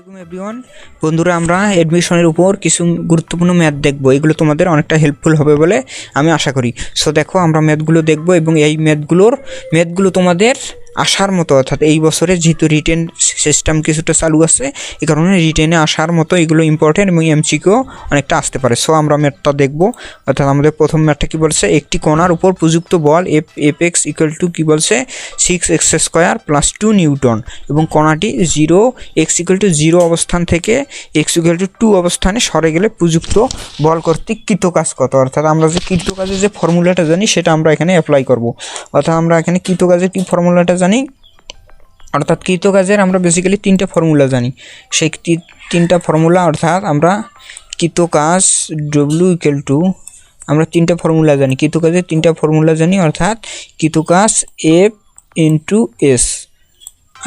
আসসালামু এভরিওয়ান বন্ধুরা, আমরা অ্যাডমিশনের উপর কিছু গুরুত্বপূর্ণ ম্যাথ দেখব। এগুলো তোমাদের অনেকটা হেল্পফুল হবে বলে আমি আশা করি। সো দেখো, আমরা ম্যাথগুলো দেখব এবং এই ম্যাথগুলো তোমাদের আসার মতো, অর্থাৎ এই বছরে যেহেতু রিটেন সিস্টেম কিছুটা চালু আছে, এই কারণে রিটেনে আসার মতো এগুলো ইম্পর্টেন্ট এবং এমসিকিউ অনেকটা আসতে পারে। সো আমরা ম্যাথটা দেখব। অর্থাৎ আমাদের প্রথম ম্যাথটা কী বলছে, একটি কণার উপর প্রযুক্ত বল এফ এক্স ইকুয়াল টু কী বলছে 6x² + 2 নিউটন এবং কণাটি 0x = 0 অবস্থান থেকে x = 2 অবস্থানে সরে গেলে প্রযুক্ত বল কর্তৃক কৃতকাজ কত। অর্থাৎ আমরা যে কৃতকাজের যে ফর্মুলাটা জানি সেটা আমরা এখানে অ্যাপ্লাই করব। অর্থাৎ আমরা এখানে কৃতকাজের কি ফর্মুলাটা জানি, অর্থাৎ কৃতকাজের আমরা বেসিক্যালি 3টা ফর্মুলা জানি। সেই 3টা ফর্মুলা, অর্থাৎ আমরা কৃতকাজ W = আমরা 3টা ফর্মুলা জানি, কৃতকাজের 3টা ফর্মুলা জানি, অর্থাৎ কৃতকাজ F × S।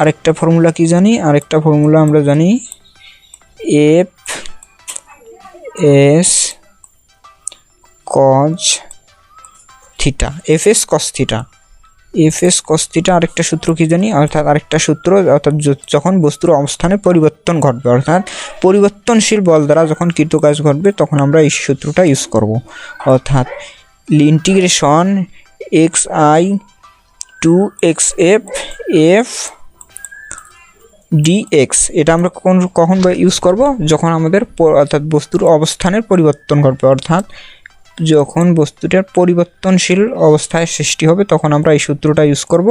আরেকটা ফর্মুলা কি জানি, আরেকটা ফর্মুলা আমরা জানি F S cos theta, FS cos theta, FS cos theta. আরেকটা সূত্র কি জানি, অর্থাৎ আরেকটা সূত্র, অর্থাৎ যখন বস্তুর অবস্থানে পরিবর্তন ঘটবে, অর্থাৎ পরিবর্তনশীল বল দ্বারা যখন কৃতকাজ ঘটবে, তখন আমরা এই সূত্রটা ইউজ করব। অর্থাৎ integration xi to xf f dx, এটা আমরা কখন ইউজ করব, যখন আমাদের অর্থাৎ বস্তুর অবস্থানের পরিবর্তন ঘটবে, অর্থাৎ যখন বস্তুটার পরিবর্তনশীল অবস্থায় সৃষ্টি হবে, তখন আমরা এই সূত্রটা ইউজ করব।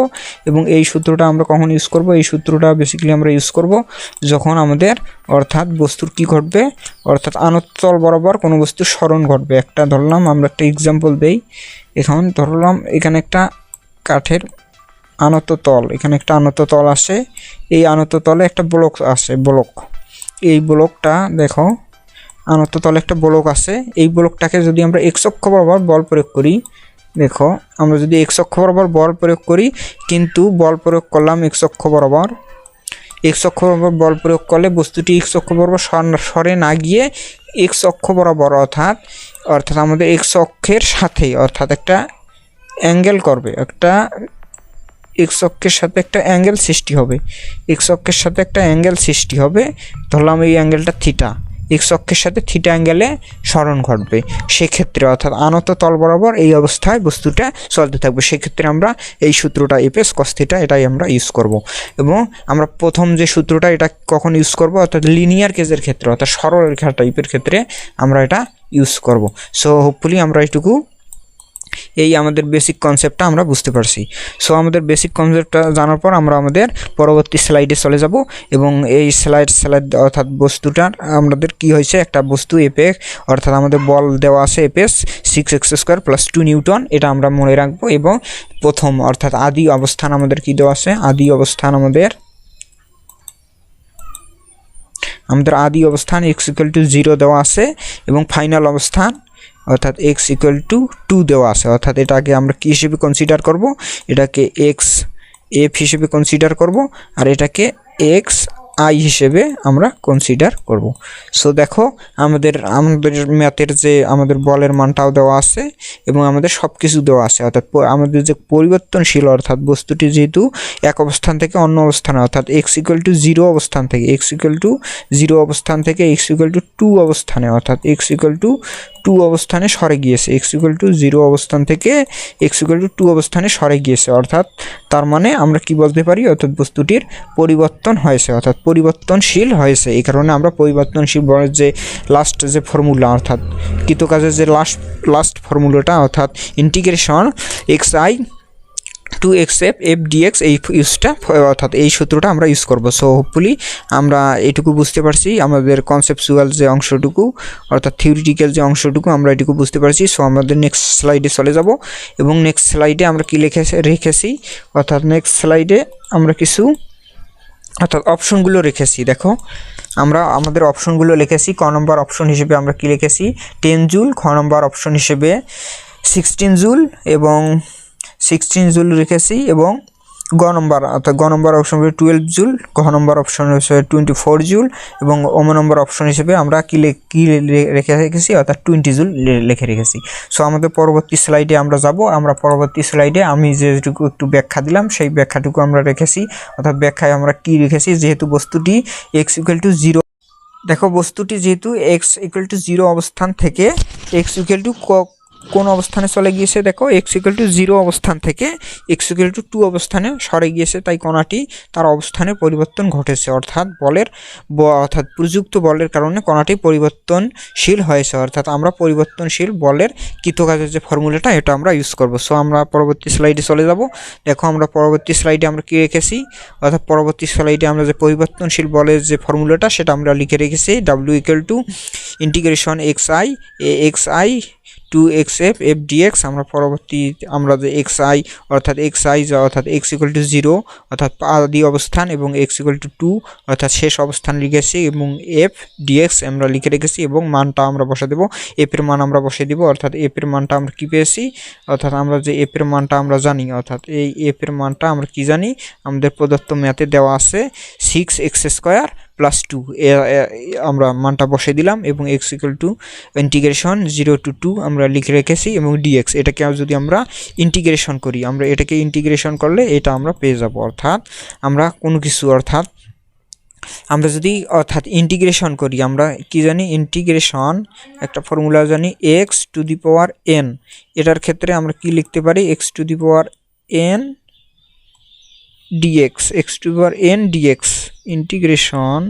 এবং এই সূত্রটা আমরা কখন ইউজ করব, এই সূত্রটা বেসিক্যালি আমরা ইউজ করব যখন আমাদের অর্থাৎ বস্তুর কি ঘটবে, অর্থাৎ আনততল বরাবর কোনো বস্তুর সরণ ঘটবে। একটা ধরলাম, আমরা একটা এক্সাম্পল দেই। এখন ধরলাম এখানে একটা কাঠের আনততল, এখানে একটা আনততল আছে, এই আনততলে একটা ব্লক আছে, এই ব্লকটা দেখো, আনততলে একটা ব্লক আছে। এই ব্লকটাকে যদি আমরা x অক্ষ বরাবর বল প্রয়োগ করি, দেখো আমরা যদি x অক্ষ বরাবর বল প্রয়োগ করি, কিন্তু বল প্রয়োগ করলাম x অক্ষ বরাবর বল প্রয়োগ করলে বস্তুটি x অক্ষ বরাবর সরে না গিয়ে x অক্ষ বরাবর, অর্থাৎ আমাদের x অক্ষের সাথে, অর্থাৎ একটা অ্যাঙ্গেল করবে, একটা x অক্ষের সাথে একটা অ্যাঙ্গেল সৃষ্টি হবে, x অক্ষের সাথে একটা অ্যাঙ্গেল সৃষ্টি হবে। ধরলাম এই অ্যাঙ্গেলটা থিটা, x অক্ষের সাথে থিটা অ্যাঙ্গেলে সরণ ঘটবে। সেক্ষেত্রে অর্থাৎ আনত তল বরাবর এই অবস্থায় বস্তুটা চলতে থাকবে। সেক্ষেত্রে আমরা এই সূত্রটা FS cos থিটা, এটাই আমরা ইউজ করব। এবং আমরা প্রথম যে সূত্রটা, এটা কখন ইউজ করব, অর্থাৎ লিনিয়ার কেজের ক্ষেত্রে, অর্থাৎ সরলরেখা টাইপের ক্ষেত্রে আমরা এটা ইউজ করব। সো হোপফুলি আমরা এইটুকু এই আমাদের বেসিক কনসেপ্টটা আমরা বুঝতে পারছি। সো আমাদের বেসিক কনসেপ্টটা জানার পর আমরা আমাদের পরবর্তী স্লাইডে চলে যাব। এবং এই স্লাইড অর্থাৎ বস্তুটার আমাদের কি হয়েছে, একটা বস্তু এফ, অর্থাৎ আমাদের বল দেওয়া আছে FS 6x² + 2 নিউটন, এটা আমরা মনে রাখবো। এবং প্রথম অর্থাৎ আদি অবস্থান আমাদের কি দেওয়া আছে, আদি অবস্থান আমাদের আদি অবস্থান x = 0 দেওয়া আছে এবং ফাইনাল অবস্থান অর্থাৎ x = 2 দেওয়া আছে। অর্থাৎ এটাকে আমরা কি হিসেবে কনসিডার করব, এটাকে xf হিসেবে কনসিডার করব, আর এটাকে xi হিসেবে আমরা কনসিডার করব। সো দেখো, আমাদের ম্যাথের যে আমাদের বলের মানটাও দেওয়া আছে এবং আমাদের সব কিছু দেওয়া আছে। অর্থাৎ আমাদের যে পরিবর্তনশীল, অর্থাৎ বস্তুটি যেহেতু এক অবস্থান থেকে অন্য অবস্থানে, অর্থাৎ x = 0 অবস্থান থেকে x = 2 অবস্থানে, অর্থাৎ x = 2 অবস্থানে সরে গিয়েছে, x = 0 অবস্থান থেকে x = 2 অবস্থানে সরে গিয়েছে। অর্থাৎ তার মানে আমরা কি বলতে পারি, অর্থাৎ বস্তুটির পরিবর্তন হয়েছে, অর্থাৎ পরিবর্তনশীল হয়েছে। এই কারণে আমরা পরিবর্তনশীল বলের যে লাস্ট যে ফর্মুলা, অর্থাৎ কৃতকাজের যে লাস্ট ফর্মুলাটা, অর্থাৎ integration xi to xf f dx, এই ইউজটা, অর্থাৎ এই সূত্রটা আমরা ইউজ করব। সো হোপফুলি আমরা এটুকু বুঝতে পারছি, আমাদের কনসেপচুয়াল যে অংশটুকু, অর্থাৎ থিওরিটিক্যাল যে অংশটুকু আমরা এটুকু বুঝতে পারছি। সো আমাদের নেক্সট স্লাইডে চলে যাব। এবং নেক্সট স্লাইডে আমরা কি রেখেছি, অর্থাৎ নেক্সট স্লাইডে আমরা কিছু অর্থাৎ অপশনগুলো রেখেছি। দেখো, আমরা আমাদের অপশনগুলো লিখেছি। ক নম্বর অপশন হিসেবে আমরা কি লিখেছি, 10 জুল। খ নম্বর অপশন হিসেবে 16 জুল এবং 16 জুল রেখেছি। এবং গ নম্বর অর্থাৎ গ নম্বর অপশন 12 জুল, ঘ নম্বর অপশন হচ্ছে 24 জুল এবং ওম নম্বর অপশন হিসেবে আমরা কি রেখে রেখেছি অর্থাৎ 20 জুল লিখে রেখেছি। সো আমাদের পরবর্তী স্লাইডে আমরা যাব। আমরা পরবর্তী স্লাইডে আমি যেটুকু একটু ব্যাখ্যা দিলাম সেই ব্যাখ্যাটুকু আমরা রেখেছি, অর্থাৎ ব্যাখ্যায় আমরা কি রেখেছি, যেহেতু বস্তুটি x = 0, দেখো বস্তুটি যেহেতু x = 0 অবস্থান থেকে x = কোন অবস্থানে চলে গিয়েছে, দেখো x = 0 অবস্থান থেকে x = 2 অবস্থানে সরে গিয়েছে, তাই কণাটি তার অবস্থানে পরিবর্তন ঘটেছে, অর্থাৎ অর্থাৎ প্রযুক্ত বলের কারণে কণাটি পরিবর্তনশীল হয়েছে। অর্থাৎ আমরা পরিবর্তনশীল বলের কৃতকাজের যে ফর্মুলাটা এটা আমরা ইউজ করব। সো আমরা পরবর্তী স্লাইডে চলে যাব। দেখো আমরা পরবর্তী স্লাইডে আমরা কি রেখেছি, অর্থাৎ পরবর্তী স্লাইডে আমরা যে পরিবর্তনশীল বলের যে ফর্মুলাটা সেটা আমরা লিখে রেখেছি, W = xi to xf f dx। আমরা পরবর্তী আমরা যে xi অর্থাৎ x = 0 অর্থাৎ আদি অবস্থান এবং x = 2 অর্থাৎ শেষ অবস্থান লিখেছি এবং f dx আমরা লিখে রেখেছি এবং মানটা আমরা বসে দেব, f এর মান আমরা বসে দিব। অর্থাৎ f এর মানটা আমরা কি পেয়েছি, অর্থাৎ আমরা যে f এর মানটা আমরা জানি, অর্থাৎ এই f এর মানটা আমরা কি জানি, আমাদের প্রদত্ত ম্যাথে দেওয়া আছে 6x² + 2, আমরা মানটা বসে দিলাম এবং x = 0 to 2 আমরা লিখে রেখেছি এবং dx, এটাকে যদি আমরা ইন্টিগ্রেশন করি, আমরা এটাকে ইন্টিগ্রেশন করলে এটা আমরা পেয়ে যাব। অর্থাৎ আমরা কোনো কিছু আমরা যদি ইন্টিগ্রেশন করি, আমরা কি জানি, ইন্টিগ্রেশন একটা ফর্মুলা জানি x⁴n, এটার ক্ষেত্রে আমরা কি লিখতে পারি, x⁴n dx, x⁴n dx, integration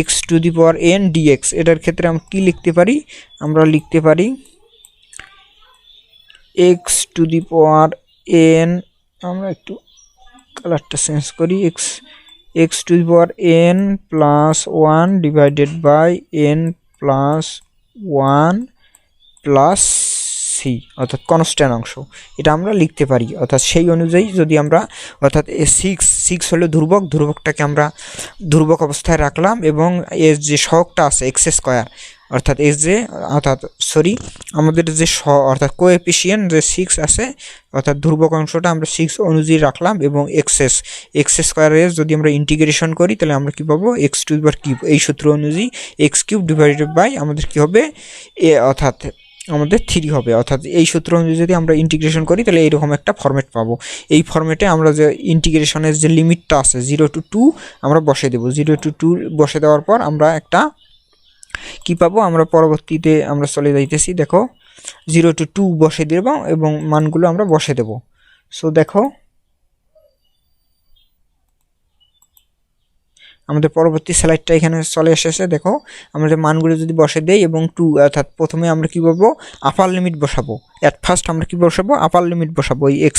x⁴n dx, এটার ক্ষেত্রে আমরা কি লিখতে পারি, আমরা লিখতে পারি x⁴n, আমরা একটু কালারটা চেঞ্জ করি, x⁴n + 1 divided by n + 1 + c, অর্থাৎ কনস্ট্যান্ট অংশ, এটা আমরা লিখতে পারি। অর্থাৎ সেই অনুযায়ী যদি আমরা, অর্থাৎ 6 হলো ধ্রুবকটাকে আমরা ধ্রুবক অবস্থায় রাখলাম এবং এর যে সহগটা আছে x², অর্থাৎ আমাদের যে অর্থাৎ কোএফিসিয়েন্ট যে 6 আছে, অর্থাৎ ধ্রুবক অংশটা আমরা 6 অনুযায়ী রাখলাম এবং x² এর যদি আমরা ইন্টিগ্রেশন করি তাহলে আমরা কি পাবো, x⁵, এই সূত্র অনুযায়ী x³ ডিভাইডেড বাই আমাদের কি হবে, অর্থাৎ আমাদের 3 হবে। অর্থাৎ এই সূত্র অনুযায়ী যদি আমরা ইন্টিগ্রেশন করি তাহলে এইরকম একটা ফরম্যাট পাবো। এই ফরম্যাটে আমরা যে ইন্টিগ্রেশনের যে লিমিটটা আছে 0 to 2 আমরা বসে দেব। 0 to 2 বসে দেওয়ার পর আমরা একটা কি পাবো, আমরা পরবর্তীতে আমরা চলে যাইতেছি, দেখো 0 to 2 বসে দেব এবং মানগুলো আমরা বসে দেব। সো দেখো আমাদের পরবর্তী স্লাইডটা এখানে চলে এসেছে। দেখো আমরা যে মানগুলো যদি বসে দেই এবং 2, অর্থাৎ প্রথমে আমরা কি বলবো, আপার লিমিট বসাবো। এট ফার্স্ট আমরা কি বসাবো, আপার লিমিট বসাবো, এই x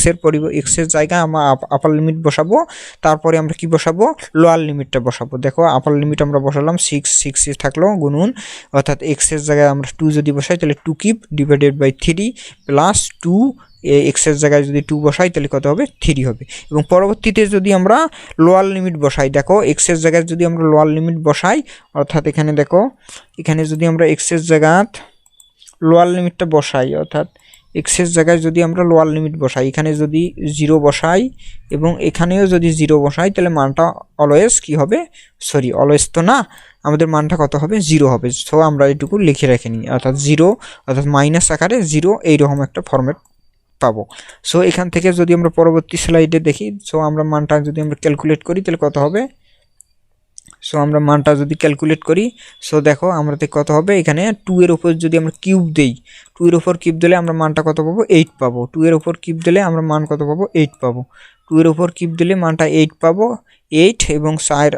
এর জায়গায় আমরা আপার লিমিট বসাবো। তারপরে আমরা কি বসাবো, লোয়ার লিমিটটা বসাবো। দেখো আপার লিমিট আমরা বসালাম 6 থাকলো গুণন, অর্থাৎ x এর জায়গায় আমরা 2 যদি বসাই তাহলে 2³ ডিভাইডেড বাই 3 প্লাস 2, x এর জায়গায় যদি 2 বসাই তাহলে কত হবে, 3 হবে। এবং পরবর্তীতে যদি আমরা লোয়ার লিমিট বসাই, দেখো x এর জায়গায় যদি আমরা লোয়ার লিমিট বসাই, অর্থাৎ এখানে দেখো এখানে যদি আমরা x এর জায়গায় লোয়ার লিমিটটা বসাই, অর্থাৎ x এর জায়গায় যদি আমরা লোয়ার লিমিট বসাই, এখানে যদি 0 বসাই এবং এখানেও যদি 0 বসাই তাহলে মানটা অলওয়েজ কি হবে, অলওয়েজ তো না, আমাদের মানটা কত হবে, 0 হবে। সো আমরা এটুকু লিখে রেখে নিই, অর্থাৎ 0 অর্থাৎ মাইনাস আকারে 0 এইরকম একটা ফরম্যাট পাবো। সো এখান থেকে যদি আমরা পরবর্তী স্লাইডে দেখি, সো আমরা মানটা যদি আমরা ক্যালকুলেট করি তাহলে কত হবে, সো আমরা মানটা যদি ক্যালকুলেট করি, সো দেখো আমরা কত হবে, এখানে 2 এর উপর যদি আমরা কিউব দেই, 2 এর উপর কিউব দিলে আমরা মানটা কত পাবো, 8 পাবো। 2 এর উপর কিউব দিলে আমরা মান কত পাবো, 8 পাবো। 2 এর উপর কিউব দিলে মানটা 8 পাবো। 8 এবং 6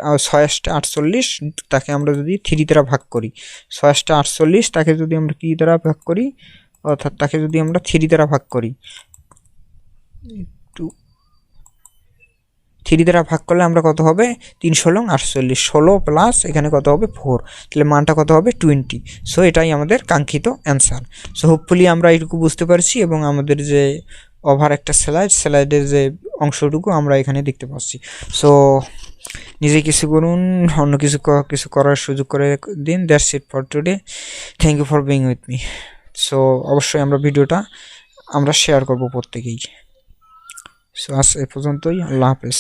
48, তাকে আমরা যদি 3 দ্বারা ভাগ করি, 6 48, তাকে যদি আমরা কি দ্বারা ভাগ করি, অর্থাৎ তাকে যদি আমরা 3 দ্বারা ভাগ করি, 3 দ্বারা ভাগ করলে আমরা কত হবে, 3 × 48, 16 প্লাস এখানে কত হবে 4, তাহলে মানটা কত হবে 20। সো এটাই আমাদের কাঙ্ক্ষিত অ্যান্সার। সো হোপফুলি আমরা এইটুকু বুঝতে পারছি এবং আমাদের যে ওভার একটা স্লাইডের যে অংশটুকু আমরা এখানে দেখতে পাচ্ছি। সো নিজে কিছু করুন, অন্য কিছু করার সুযোগ করে দিন। That's it for today, thank you for being with me. So অবশ্যই আমরা ভিডিওটা আমরা শেয়ার করব প্রত্যেকেই। সো আজ এ পর্যন্তই। আল্লাহ হাফেজ।